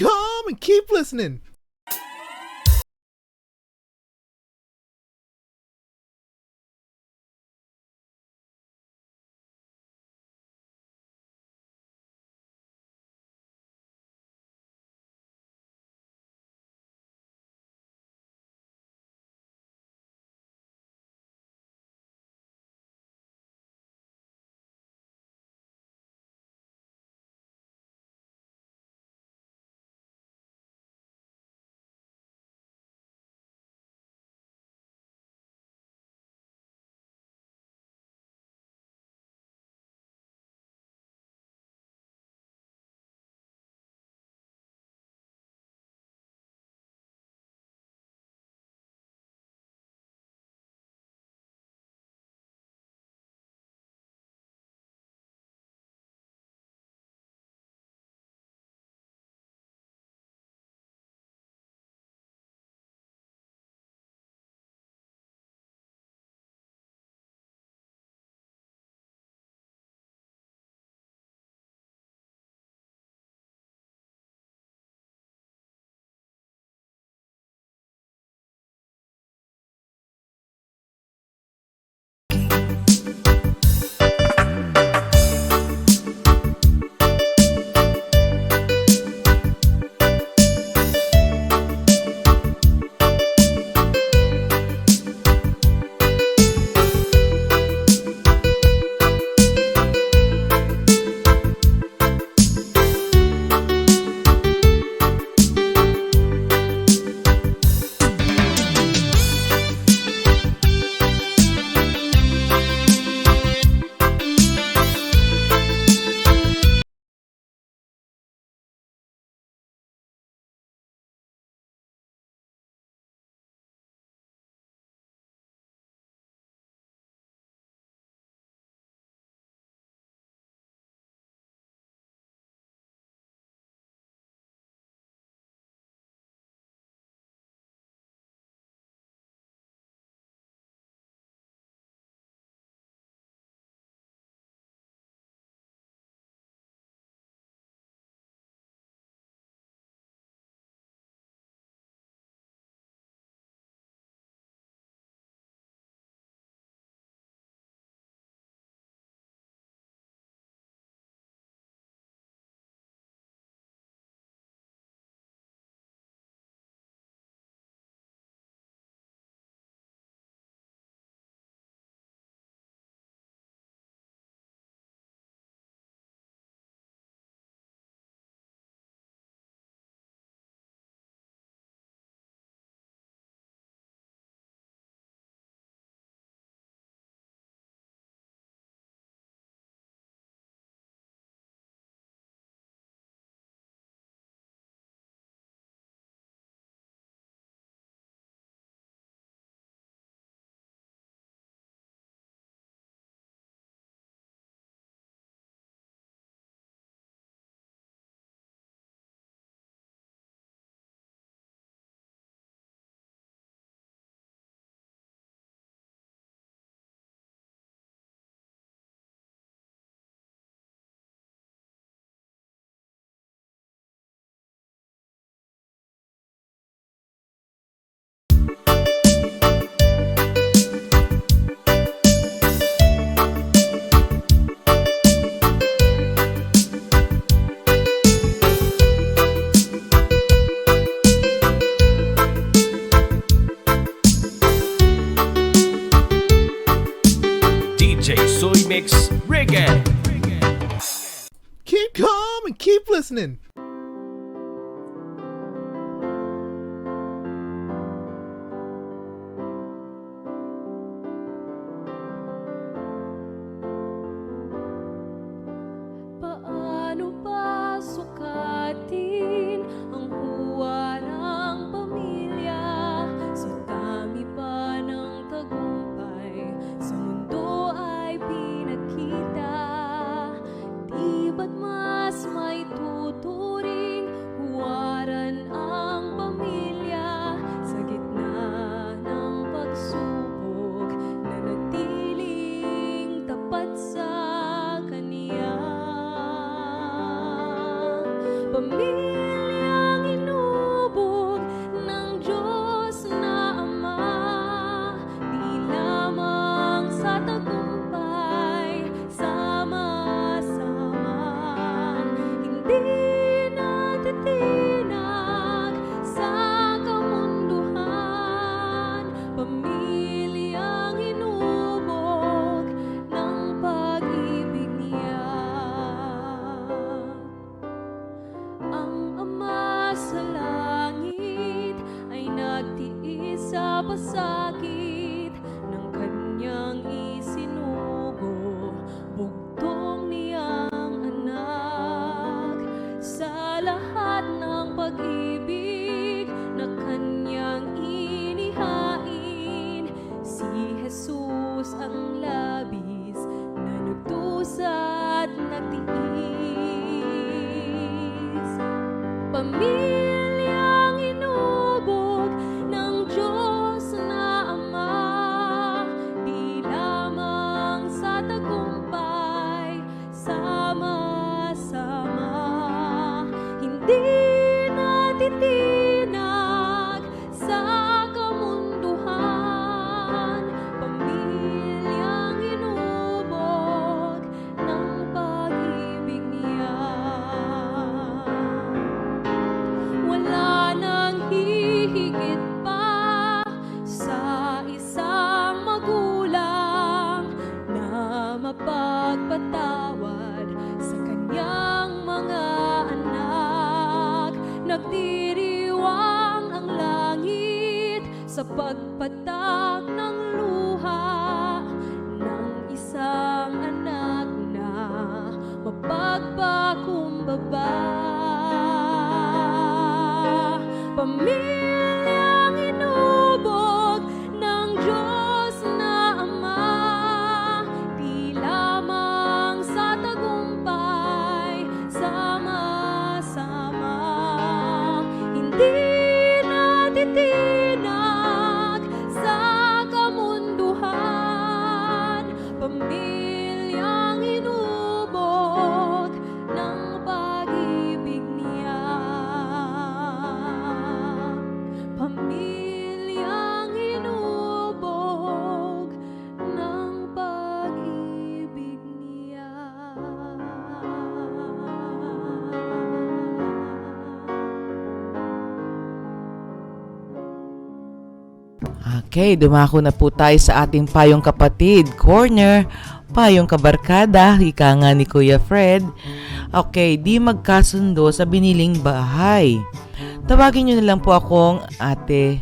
calm and keep listening. DJ Soy Mix Reggae. Keep calm and keep listening. Paano ba sukatin ang huwarang pamilya? Sa dami pa ng tagumpay, sa mundo ay pinakita. Di ba't mas may tutulong napasakit ng kanyang isinugo, bugtong niyang anak. Sa lahat ng pag-ibig na kanyang inihain, si Jesus ang labis na nagdusa at nagtiis. Pamilyang inubog ng Diyos na Ama, di lamang sa tagumpay, sama-sama, hindi natitinag sa kamunduhan. Pamilyang inubog ng pag-ibig niya. Wala nang hihigit pa sa isang magulang na mapagpatawad sa kanyang mga anak. Nagdiriwang ang langit sa pagpatak ng luha ng isang anak na mapagpakumbaba. Pamilyang inubog ng Diyos na Ama, di lamang sa tagumpay, sama-sama, hindi natitinag sa kamunduhan. Pamilyang inubog ng pag-ibig niya. Pamilyang inubog ng pag-ibig niya. Okay, dumako na po tayo sa ating Payong Kapatid Corner. Payong Kabarkada, ika nga ni Kuya Fred. Okay, di magkasundo sa biniling bahay. Tawagin nyo na lang po akong Ate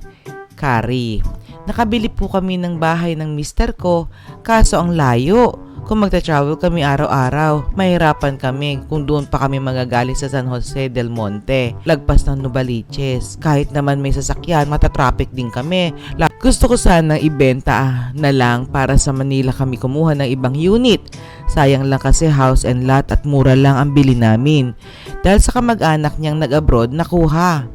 Kari. Nakabili po kami ng bahay ng mister ko, kaso ang layo. Kung magta-travel kami araw-araw, mahirapan kami kung doon pa kami magagali sa San Jose del Monte, lagpas ng Novaliches. Kahit naman may sasakyan, matatraffic din kami. Gusto ko sana ibenta na lang para sa Manila kami kumuha ng ibang unit. Sayang lang kasi house and lot at mura lang ang bili namin. Dahil sa kamag-anak niyang nag-abroad, nakuha.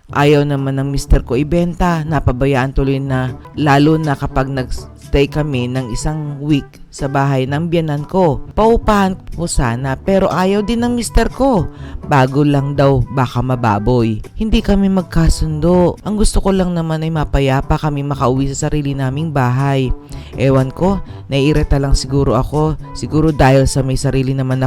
Ayaw naman ng mister ko ibenta, napabayaan tuloy na, lalo na kapag nag-stay kami ng isang week sa bahay ng biyanan ko. Paupahan po sana pero ayaw din ng mister ko. Bago lang daw, baka mababoy. Hindi kami magkasundo. Ang gusto ko lang naman ay mapayapa kami makauwi sa sarili naming bahay. Ewan ko, naiirita lang siguro ako. Siguro dahil sa may sarili naman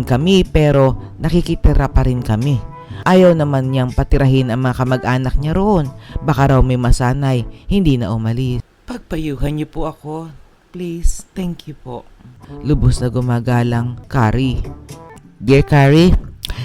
kami pero nakikitira pa rin kami. Ayaw naman niyang patirahin ang mga kamag-anak niya roon. Baka raw may masanay, hindi na umalis. Pagpayuhan niyo po ako. Please, thank you po. Lubos na gumagalang, Kari. Dear Kari,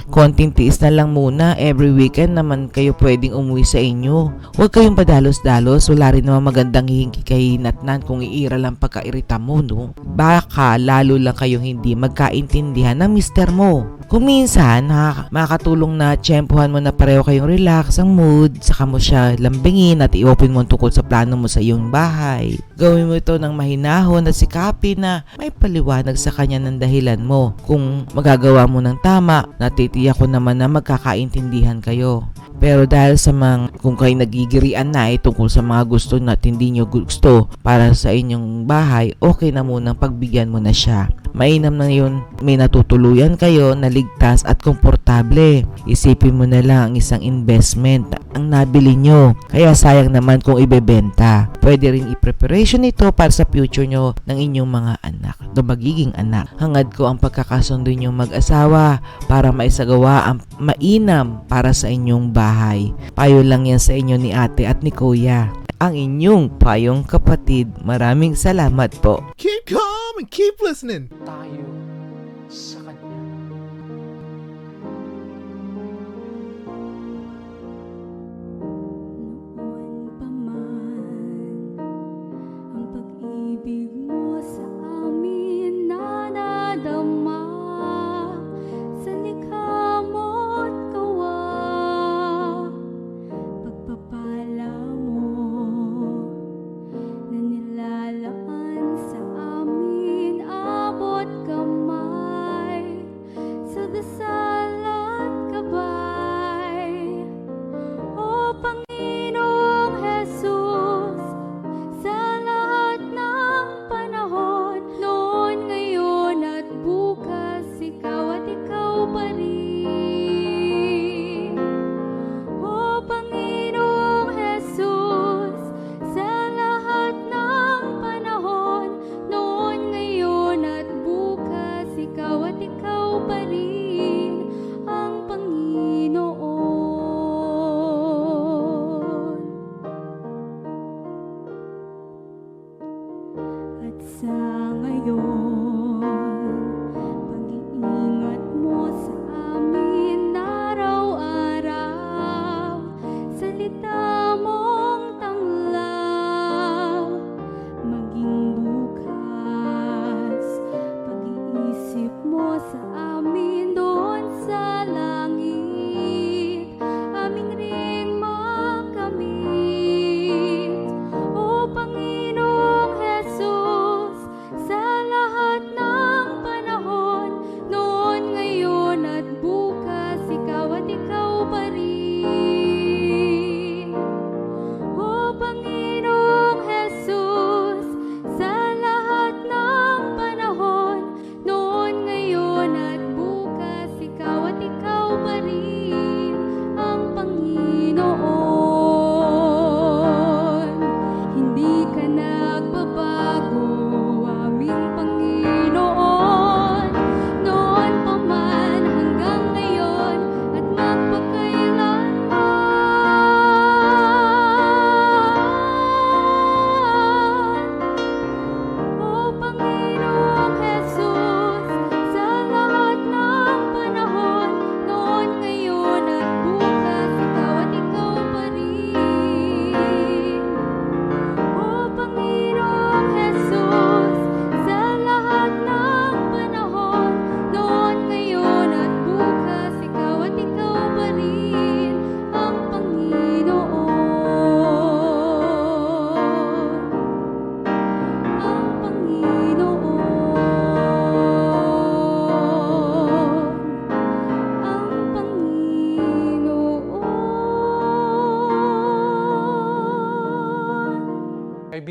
konting tiis na lang muna. Every weekend naman kayo pwedeng umuwi sa inyo. Huwag kayong padalos-dalos. Wala rin naman magandang hihingi kay Natnan kung iira lang pagkairita mo, no? Baka lalo lang kayong hindi magkaintindihan ng mister mo. Kung minsan, makakatulong na tiyempohan mo na pareho kayong relax ang mood, saka mo siya lambingin at i-open mo tungkol sa plano mo sa iyong bahay. Gawin mo ito ng mahinahon at sikapin na may paliwanag sa kanya ng dahilan mo. Kung magagawa mo ng tama, natitiyak ko naman na magkakaintindihan kayo. Pero dahil sa kung kayo nagigirian na tungkol sa mga gusto at hindi nyo gusto para sa inyong bahay, okay na munang pagbigyan mo na siya. Mainam na yun, may natutuluyan kayo na ligtas at komportable. Isipin mo na lang ang isang investment ang nabili nyo. Kaya sayang naman kung ibebenta. Pwede rin i-preparation ito para sa future nyo ng inyong mga anak, o magiging anak. Hangad ko ang pagkakasundo nyo mag-asawa para maisagawa ang mainam para sa inyong bahay. Payo lang yan sa inyo ni ate at ni kuya. Ang inyong payong kapatid. Maraming salamat po. Keep calm and keep listening. Tayo sa Kanya. Noon pa man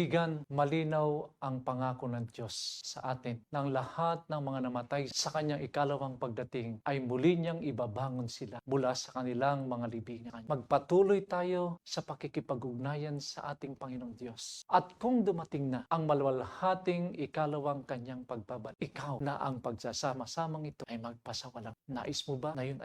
Kaibigan, malinaw ang pangako ng Diyos sa atin ng lahat ng mga namatay sa kanyang ikalawang pagdating ay muli niyang ibabangon sila mula sa kanilang mga libingan. Magpatuloy tayo sa pakikipag-ugnayan sa ating Panginoong Diyos. At kung dumating na ang malwalhating ikalawang kanyang pagbabalik, ikaw na ang pagsasama-samang ito ay magpasawalang. Nais mo ba na yun